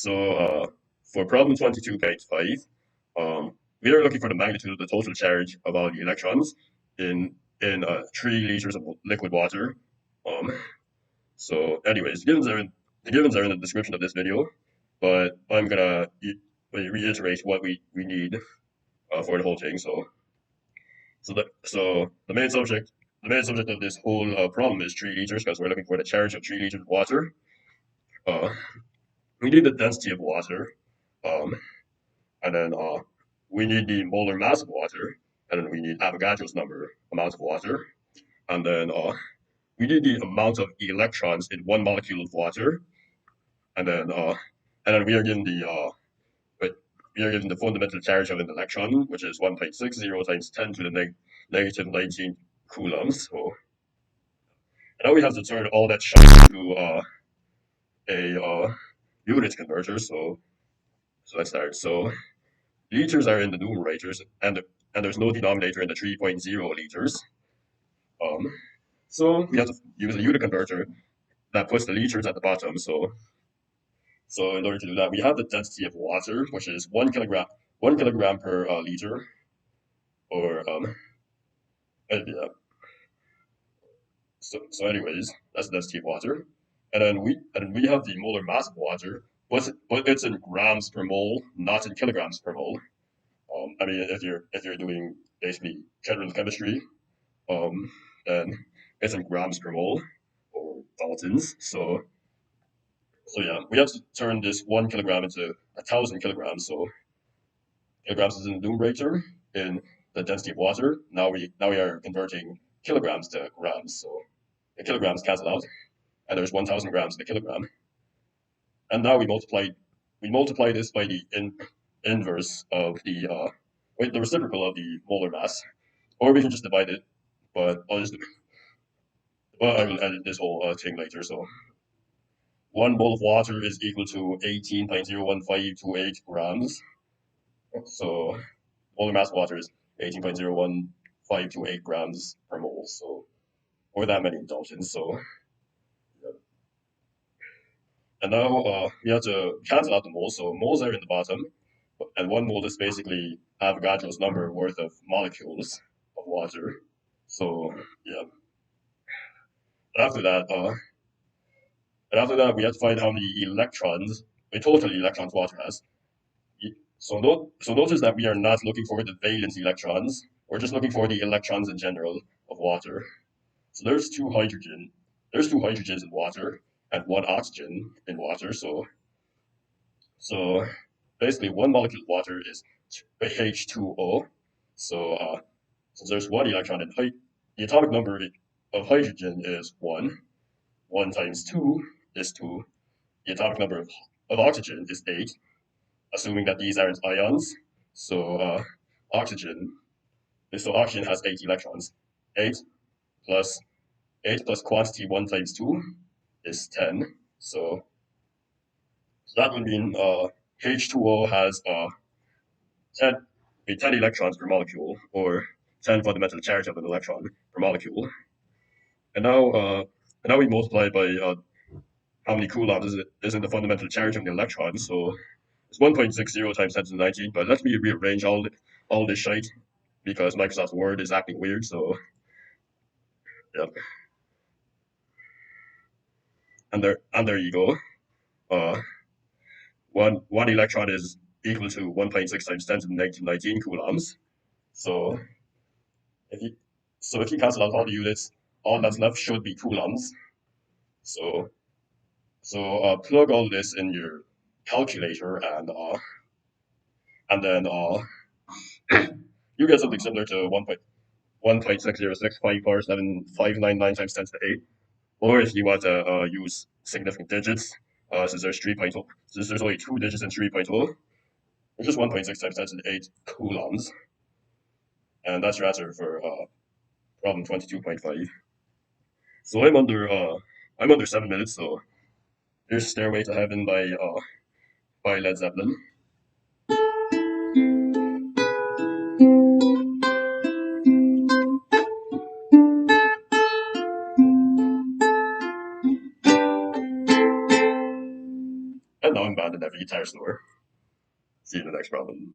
For problem 22.5, we are looking for the magnitude of the total charge of all the electrons in 3 liters of liquid water. Anyways, the givens are in the description of this video, but I'm gonna reiterate what we need for the whole thing. The main subject of this whole problem is 3 liters because we're looking for the charge of 3 liters of water. We need the density of water, um, and then we need the molar mass of water, and then we need Avogadro's number amount of water, and then we need the amount of electrons in 1 molecule of water, and then we are given the fundamental charge of an electron, which is 1.60 times 10 to the negative 19 coulombs. So now we have to turn all that shit into a unit converter. So let's start. So liters are in the numerators, and there's no denominator in the 3.0 liters. So we have to use a unit converter that puts the liters at the bottom. So in order to do that, we have the density of water, which is 1 kilogram per liter, or yeah. So anyways, that's the density of water, and then we have the molar mass of water, but it's in grams per mole, not in kilograms per mole. I mean, if you're doing basically general chemistry, then it's in grams per mole or Daltons. So yeah, we have to turn this 1 kilogram into 1,000 kilograms. So kilograms is in the numerator in the density of water. Now we are converting kilograms to grams. So the kilograms cancel out, and there's 1,000 grams in a kilogram. And now we multiply this by the inverse of the reciprocal of the molar mass, or we can just divide it. But I will edit this whole thing later. So 1 mole of water is equal to 18.01528 grams. So molar mass of water is 18.01528 grams per mole. So, or that many Daltons. So, yeah. And now we have to cancel out the moles. So moles are in the bottom, and 1 mole is basically Avogadro's number worth of molecules of water. So yeah. And after that, we have to find how many electrons, total electrons water has. So notice that we are not looking for the valence electrons. We're just looking for the electrons in general of water. So there's two hydrogens in water and 1 oxygen in water. So basically 1 molecule of water is H2O. So since there's 1 electron in the atomic number of hydrogen is 1. 1 times 2 is 2. The atomic number of oxygen is 8, assuming that these aren't ions. So oxygen has 8 electrons. 8 plus quantity 1 times 2 is 10. So that would mean H2O has 10 electrons per molecule, or 10 fundamental charge of an electron per molecule. And now we multiply by how many coulombs is in the fundamental charge of the electron. So it's 1.60 times 10 to the 19. But let me rearrange all this shite because Microsoft Word is acting weird. So yep. And there you go. One electron is equal to 1.6 times 10 to the negative 19 coulombs. So if you cancel out all the units, all that's left should be coulombs. So plug all this in your calculator, and then you get something similar to 1.606547599 times 10 to the 8. Or if you want to use significant digits, since there's only 2 digits in 3.0, it's just 1.6 times 10 to the 8 coulombs. And that's your answer for problem 22.5. So I'm under 7 minutes. So here's "Stairway to Heaven" by Led Zeppelin. And now I'm back. found in every guitar store. See you in the next problem.